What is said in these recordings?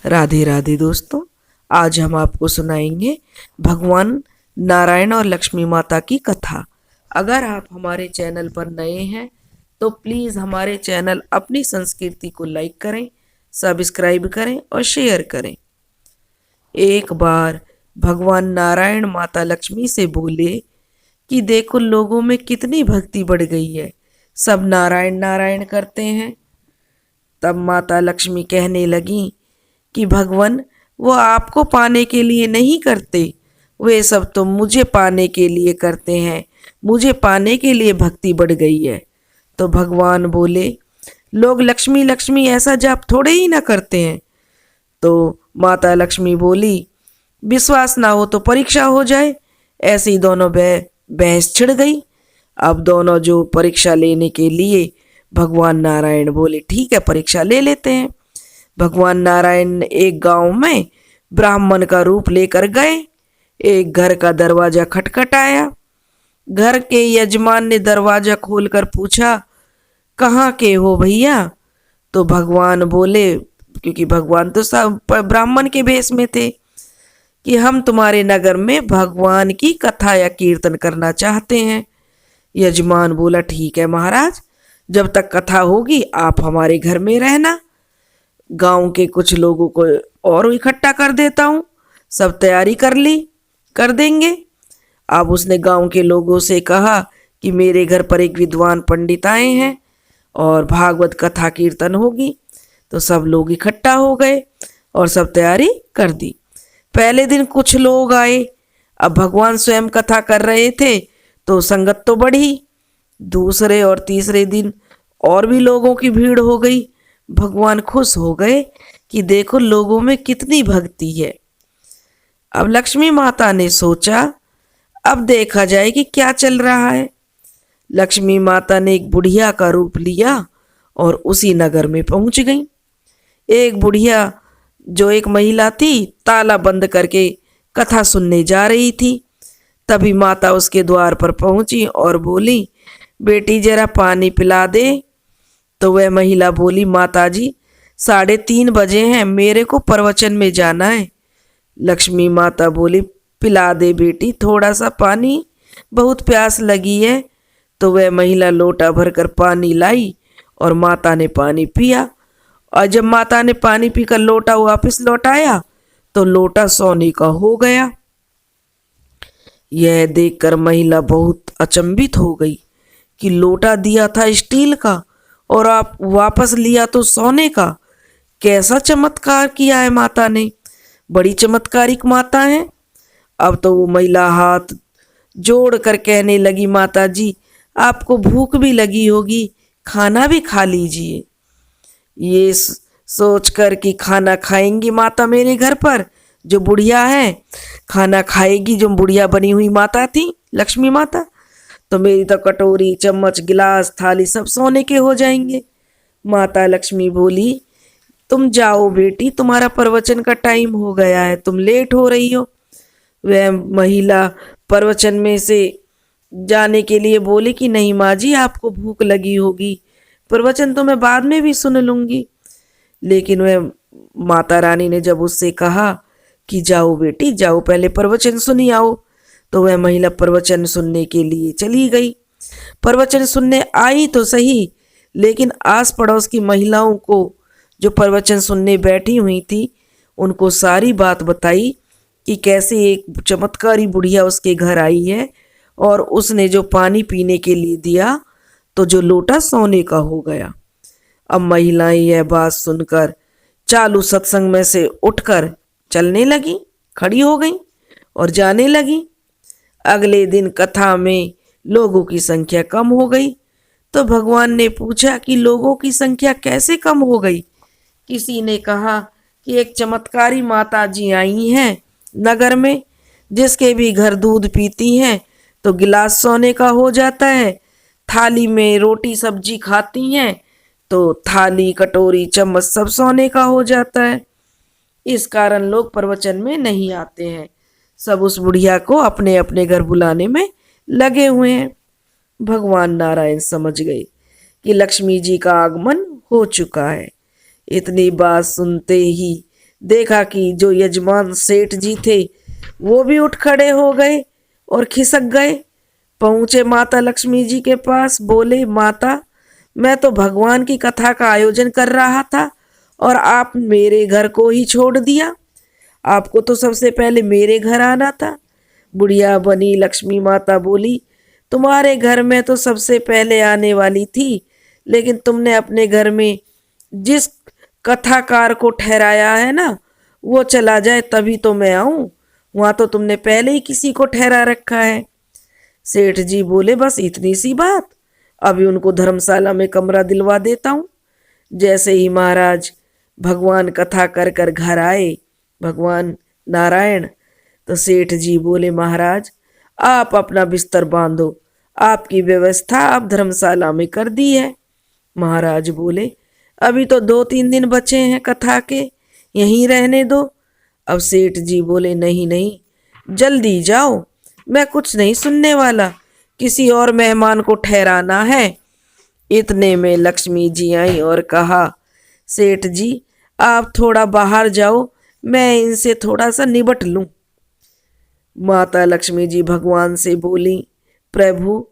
राधे राधे दोस्तों। आज हम आपको सुनाएंगे भगवान नारायण और लक्ष्मी माता की कथा। अगर आप हमारे चैनल पर नए हैं तो प्लीज़ हमारे चैनल अपनी संस्कृति को लाइक करें, सब्सक्राइब करें और शेयर करें। एक बार भगवान नारायण माता लक्ष्मी से बोले कि देखो लोगों में कितनी भक्ति बढ़ गई है, सब नारायण नारायण करते हैं। तब माता लक्ष्मी कहने लगी कि भगवान, वो आपको पाने के लिए नहीं करते, वे सब तो मुझे पाने के लिए करते हैं। मुझे पाने के लिए भक्ति बढ़ गई है। तो भगवान बोले, लोग लक्ष्मी लक्ष्मी ऐसा जाप थोड़े ही ना करते हैं। तो माता लक्ष्मी बोली, विश्वास ना हो तो परीक्षा हो जाए। ऐसे ही दोनों बहस छिड़ गई। अब दोनों जो परीक्षा लेने के लिए भगवान नारायण बोले, ठीक है परीक्षा ले लेते हैं। भगवान नारायण एक गांव में ब्राह्मण का रूप लेकर गए। एक घर का दरवाजा खटखटाया। घर के यजमान ने दरवाजा खोलकर पूछा, कहाँ के हो भैया? तो भगवान बोले, क्योंकि भगवान तो सब ब्राह्मण के भेष में थे, कि हम तुम्हारे नगर में भगवान की कथा या कीर्तन करना चाहते हैं। यजमान बोला, ठीक है महाराज, जब तक कथा होगी आप हमारे घर में रहना। गांव के कुछ लोगों को और इकट्ठा कर देता हूँ, सब तैयारी कर देंगे। अब उसने गांव के लोगों से कहा कि मेरे घर पर एक विद्वान पंडित आए हैं और भागवत कथा कीर्तन होगी। तो सब लोग इकट्ठा हो गए और सब तैयारी कर दी। पहले दिन कुछ लोग आए। अब भगवान स्वयं कथा कर रहे थे तो संगत तो बढ़ी। दूसरे और तीसरे दिन और भी लोगों की भीड़ हो गई। भगवान खुश हो गए कि देखो लोगों में कितनी भक्ति है। अब लक्ष्मी माता ने सोचा, अब देखा जाए कि क्या चल रहा है। लक्ष्मी माता ने एक बुढ़िया का रूप लिया और उसी नगर में पहुंच गई। एक बुढ़िया जो एक महिला थी, ताला बंद करके कथा सुनने जा रही थी। तभी माता उसके द्वार पर पहुंची और बोली, बेटी जरा पानी पिला दे। तो वह महिला बोली, माताजी 3:30 बजे हैं, मेरे को प्रवचन में जाना है। लक्ष्मी माता बोली, पिला दे बेटी थोड़ा सा पानी, बहुत प्यास लगी है। तो वह महिला लोटा भरकर पानी लाई और माता ने पानी पिया। और जब माता ने पानी पीकर लोटा वापस लौटाया तो लोटा सोने का हो गया। यह देखकर महिला बहुत अचंभित हो गई कि लोटा दिया था स्टील का और आप वापस लिया तो सोने का। कैसा चमत्कार किया है माता ने, बड़ी चमत्कारिक माता है। अब तो वो महिला हाथ जोड़ कर कहने लगी, माता जी आपको भूख भी लगी होगी, खाना भी खा लीजिए। ये सोच कर कि खाना खाएंगी माता मेरे घर पर, जो बुढ़िया है खाना खाएगी, जो बुढ़िया बनी हुई माता थी लक्ष्मी माता, तो मेरी तो कटोरी चम्मच गिलास थाली सब सोने के हो जाएंगे। माता लक्ष्मी बोली, तुम जाओ बेटी, तुम्हारा प्रवचन का टाइम हो गया है, तुम लेट हो रही हो। वह महिला प्रवचन में से जाने के लिए बोली कि नहीं माँ जी, आपको भूख लगी होगी, प्रवचन तो मैं बाद में भी सुन लूंगी। लेकिन वह माता रानी ने जब उससे कहा कि जाओ बेटी जाओ, पहले प्रवचन सुनी आओ, तो वह महिला प्रवचन सुनने के लिए चली गई। प्रवचन सुनने आई तो सही, लेकिन आस पड़ोस की महिलाओं को जो प्रवचन सुनने बैठी हुई थी उनको सारी बात बताई कि कैसे एक चमत्कारी बुढ़िया उसके घर आई है और उसने जो पानी पीने के लिए दिया तो जो लोटा सोने का हो गया। अब महिलाएं यह बात सुनकर चालू सत्संग में से उठकर चलने लगी, खड़ी हो गई और जाने लगी। अगले दिन कथा में लोगों की संख्या कम हो गई। तो भगवान ने पूछा कि लोगों की संख्या कैसे कम हो गई? किसी ने कहा कि एक चमत्कारी माता जी आई हैं नगर में, जिसके भी घर दूध पीती हैं तो गिलास सोने का हो जाता है, थाली में रोटी सब्जी खाती हैं तो थाली कटोरी चम्मच सब सोने का हो जाता है। इस कारण लोग प्रवचन में नहीं आते हैं, सब उस बुढ़िया को अपने अपने घर बुलाने में लगे हुए हैं। भगवान नारायण समझ गए कि लक्ष्मी जी का आगमन हो चुका है। इतनी बात सुनते ही देखा कि जो यजमान सेठ जी थे वो भी उठ खड़े हो गए और खिसक गए। पहुंचे माता लक्ष्मी जी के पास, बोले माता, मैं तो भगवान की कथा का आयोजन कर रहा था और आप मेरे घर को ही छोड़ दिया। आपको तो सबसे पहले मेरे घर आना था। बुढ़िया बनी लक्ष्मी माता बोली, तुम्हारे घर में तो सबसे पहले आने वाली थी, लेकिन तुमने अपने घर में जिस कथाकार को ठहराया है ना, वो चला जाए तभी तो मैं आऊं। वहां तो तुमने पहले ही किसी को ठहरा रखा है। सेठ जी बोले, बस इतनी सी बात, अभी उनको धर्मशाला में कमरा दिलवा देता हूं। जैसे ही महाराज भगवान कथा कर कर घर आए, भगवान नारायण, तो सेठ जी बोले, महाराज आप अपना बिस्तर बांधो, आपकी व्यवस्था आप धर्मशाला में कर दी है। महाराज बोले, अभी तो 2-3 दिन बचे हैं कथा के, यहीं रहने दो। अब सेठ जी बोले, नहीं नहीं, जल्दी जाओ, मैं कुछ नहीं सुनने वाला, किसी और मेहमान को ठहराना है। इतने में लक्ष्मी जी आई और कहा, सेठ जी आप थोड़ा बाहर जाओ, मैं इनसे थोड़ा सा निबट लूं। माता लक्ष्मी जी भगवान से बोली, प्रभु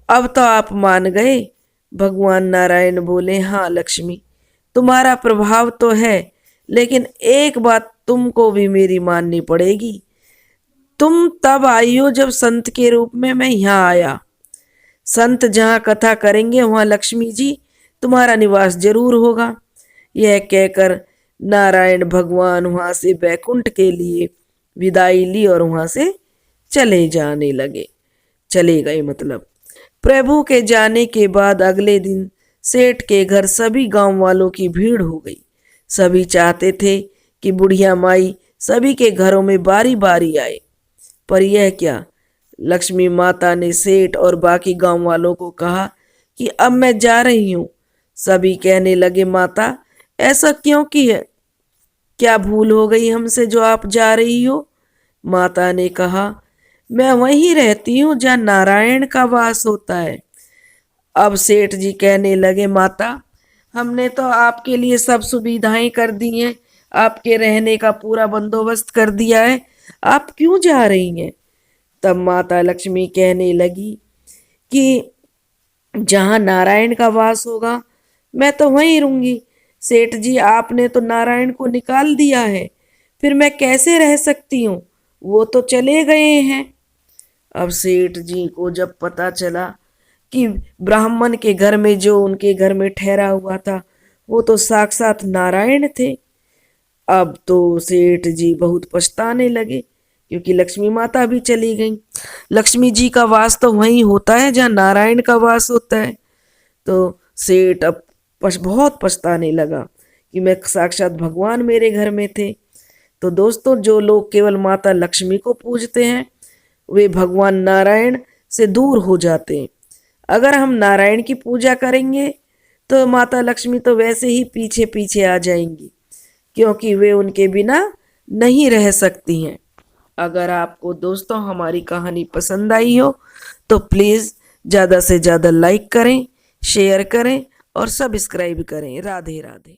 अब तो आप मान गए। भगवान नारायण बोले, हाँ लक्ष्मी, तुम्हारा प्रभाव तो है, लेकिन एक बात तुमको भी मेरी माननी पड़ेगी। तुम तब आई हो जब संत के रूप में मैं यहाँ आया। संत जहाँ कथा करेंगे वहाँ लक्ष्मी जी तुम्हारा निवास जरूर होगा। यह कहकर नारायण भगवान वहाँ से बैकुंठ के लिए विदाई ली और वहाँ से चले जाने लगे। चले गए मतलब। प्रभु के जाने के बाद अगले दिन सेठ के घर सभी गांव वालों की भीड़ हो गई। सभी चाहते थे कि बुढ़िया माई सभी के घरों में बारी बारी आए, पर यह क्या, लक्ष्मी माता ने सेठ और बाकी गांव वालों को कहा कि अब मैं जा रही हूं। सभी कहने लगे, माता ऐसा क्यों किया, क्या भूल हो गई हमसे जो आप जा रही हो। माता ने कहा, मैं वहीं रहती हूँ जहाँ नारायण का वास होता है। अब सेठ जी कहने लगे, माता हमने तो आपके लिए सब सुविधाएं कर दी हैं, आपके रहने का पूरा बंदोबस्त कर दिया है, आप क्यों जा रही हैं। तब माता लक्ष्मी कहने लगी कि जहाँ नारायण का वास होगा मैं तो वहीं रहूंगी। सेठ जी आपने तो नारायण को निकाल दिया है, फिर मैं कैसे रह सकती हूँ, वो तो चले गए हैं। अब सेठ जी को जब पता चला कि ब्राह्मण के घर में जो उनके घर में ठहरा हुआ था वो तो साक्षात नारायण थे, अब तो सेठ जी बहुत पछताने लगे, क्योंकि लक्ष्मी माता भी चली गई। लक्ष्मी जी का वास तो वहीं होता है जहाँ नारायण का वास होता है। तो सेठ अब बहुत पछताने लगा कि मैं साक्षात भगवान मेरे घर में थे। तो दोस्तों, जो लोग केवल माता लक्ष्मी को पूजते हैं वे भगवान नारायण से दूर हो जाते हैं। अगर हम नारायण की पूजा करेंगे तो माता लक्ष्मी तो वैसे ही पीछे पीछे आ जाएंगी, क्योंकि वे उनके बिना नहीं रह सकती हैं। अगर आपको दोस्तों हमारी कहानी पसंद आई हो तो प्लीज़ ज़्यादा से ज़्यादा लाइक करें, शेयर करें और सब्सक्राइब करें। राधे राधे।